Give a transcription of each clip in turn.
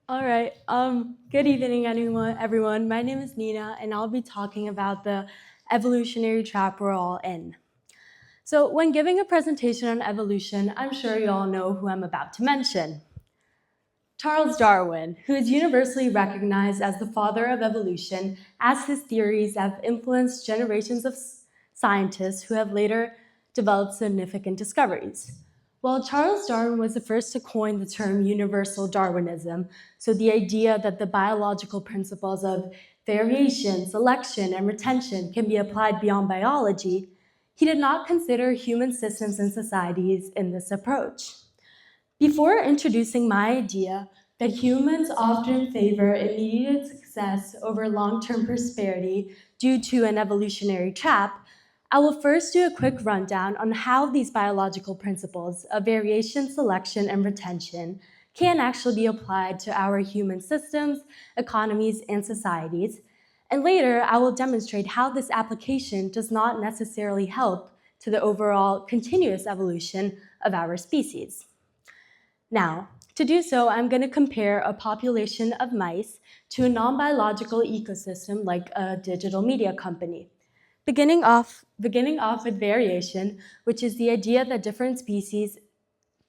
All right. Good evening, everyone. My name is Nina, and I'll be talking about the evolutionary trap we're all in. So, when giving a presentation on evolution, I'm sure you all know who I'm about to mention. Charles Darwin, who is universally recognized as the father of evolution, as his theories have influenced generations of scientists who have later developed significant discoveries. While Charles Darwin was the first to coin the term universal Darwinism, so the idea that the biological principles of variation, selection, and retention can be applied beyond biology, he did not consider human systems and societies in this approach. Before introducing my idea that humans often favor immediate success over long term prosperity due to an evolutionary trap, I will first do a quick rundown on how these biological principles of variation, selection, and retention can actually be applied to our human systems, economies, and societies. And later, I will demonstrate how this application does not necessarily help to the overall continuous evolution of our species. Now, to do so, I'm going to compare a population of mice to a non-biological ecosystem like a digital media company. Beginning off with variation, which is the idea that different species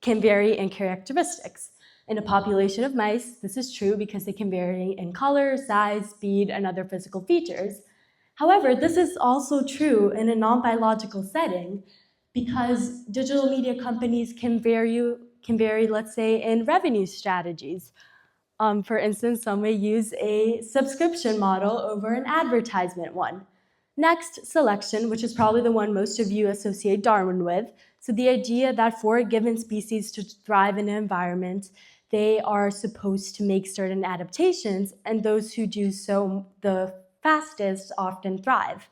can vary in characteristics. In a population of mice, this is true because they can vary in color, size, speed, and other physical features. However, this is also true in a non-biological setting because digital media companies can vary, let's say, in revenue strategies. For instance, some may use a subscription model over an advertisement one. Next, selection, which is probably the one most of you associate Darwin with. So the idea that for a given species to thrive in an environment, they are supposed to make certain adaptations, and those who do so the fastest often thrive.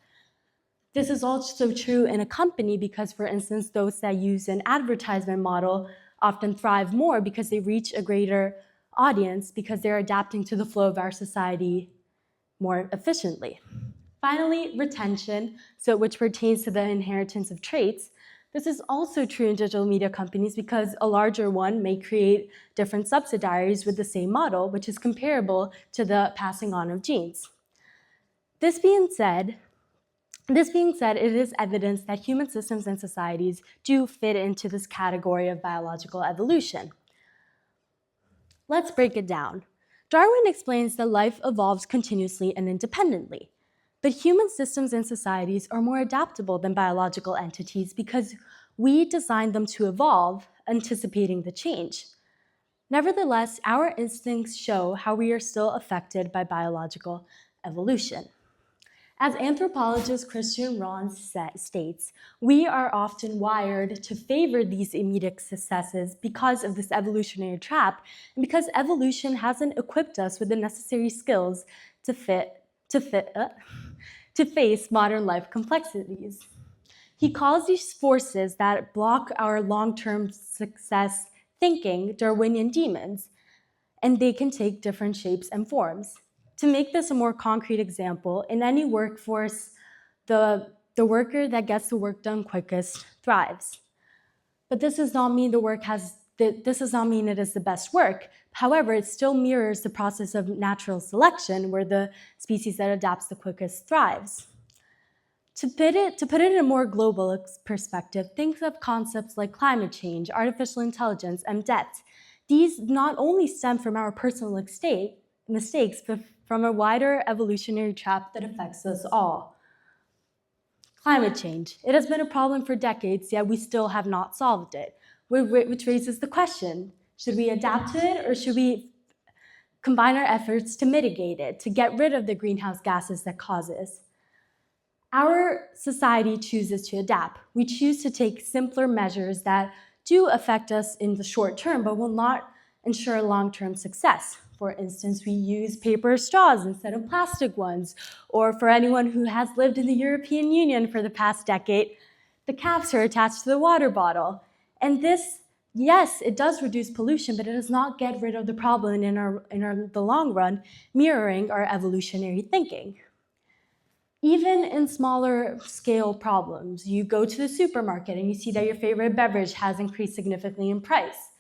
This is also true in a company because, for instance, those that use an advertisement model often thrive more because they reach a greater audience because they're adapting to the flow of our society more efficiently. Finally, retention, so which pertains to the inheritance of traits. This is also true in digital media companies because a larger one may create different subsidiaries with the same model, which is comparable to the passing on of genes. This being said, it is evidence that human systems and societies do fit into this category of biological evolution. Let's break it down. Darwin explains that life evolves continuously and independently. But human systems and societies are more adaptable than biological entities because we designed them to evolve, anticipating the change. Nevertheless, our instincts show how we are still affected by biological evolution. As anthropologist Christian Rahn states, we are often wired to favor these immediate successes because of this evolutionary trap and because evolution hasn't equipped us with the necessary skills to face modern life complexities. He calls these forces that block our long-term success thinking Darwinian demons, and they can take different shapes and forms. To make this a more concrete example, in any workforce, the worker that gets the work done quickest thrives. But this does not mean it is the best work. However, it still mirrors the process of natural selection where the species that adapts the quickest thrives. To put it in a more global perspective, think of concepts like climate change, artificial intelligence, and debt. These not only stem from our personal mistakes, but from a wider evolutionary trap that affects us all. Climate change. It has been a problem for decades, yet we still have not solved it, which raises the question, should we adapt to it or should we combine our efforts to mitigate it, to get rid of the greenhouse gases that cause it? Our society chooses to adapt. We choose to take simpler measures that do affect us in the short term, but will not ensure long-term success. For instance, we use paper straws instead of plastic ones. Or for anyone who has lived in the European Union for the past decade, the caps are attached to the water bottle. And this, yes, it does reduce pollution, but it does not get rid of the problem in the long run, mirroring our evolutionary thinking. Even in smaller scale problems, you go to the supermarket and you see that your favorite beverage has increased significantly in price.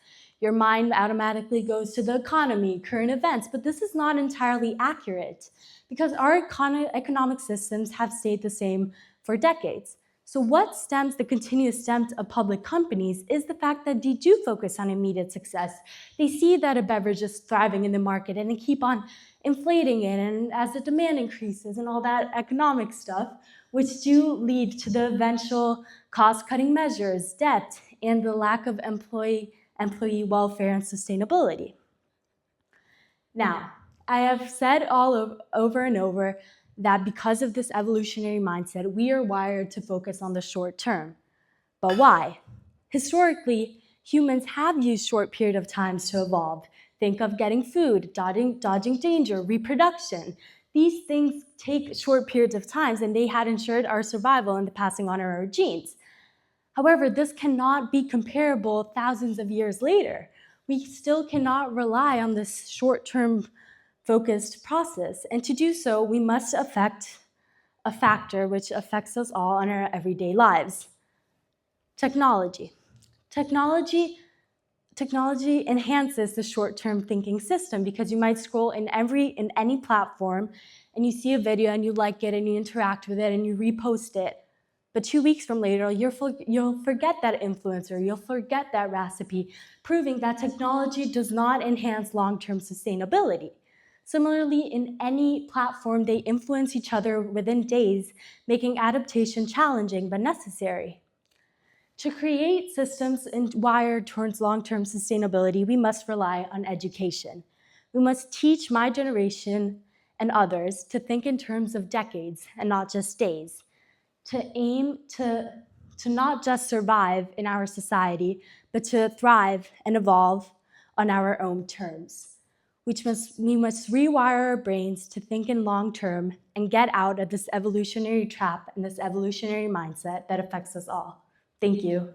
your mind automatically goes to the economy, current events, but this is not entirely accurate because our economic systems have stayed the same for decades. So what stems the continuous stems of public companies is the fact that they do focus on immediate success. They see that a beverage is thriving in the market and they keep on inflating it, and as the demand increases and all that economic stuff, which do lead to the eventual cost-cutting measures, debt, and the lack of employee welfare and sustainability. Now, I have said over and over that because of this evolutionary mindset, we are wired to focus on the short term. But why? Historically, humans have used short period of times to evolve. Think of getting food, dodging danger, reproduction. These things take short periods of time, and they had ensured our survival and the passing on of our genes. However, this cannot be comparable thousands of years later. We still cannot rely on this short-term focused process, and to do so, we must affect a factor which affects us all in our everyday lives. Technology. Technology enhances the short-term thinking system because you might scroll in any platform and you see a video and you like it and you interact with it and you repost it. But 2 weeks from later, you'll forget that influencer, you'll forget that recipe, proving that technology does not enhance long-term sustainability. Similarly, in any platform, they influence each other within days, making adaptation challenging but necessary. To create systems wired towards long-term sustainability, we must rely on education. We must teach my generation and others to think in terms of decades and not just days, to aim to not just survive in our society, but to thrive and evolve on our own terms. We must rewire our brains to think in long term and get out of this evolutionary trap and this evolutionary mindset that affects us all. Thank you.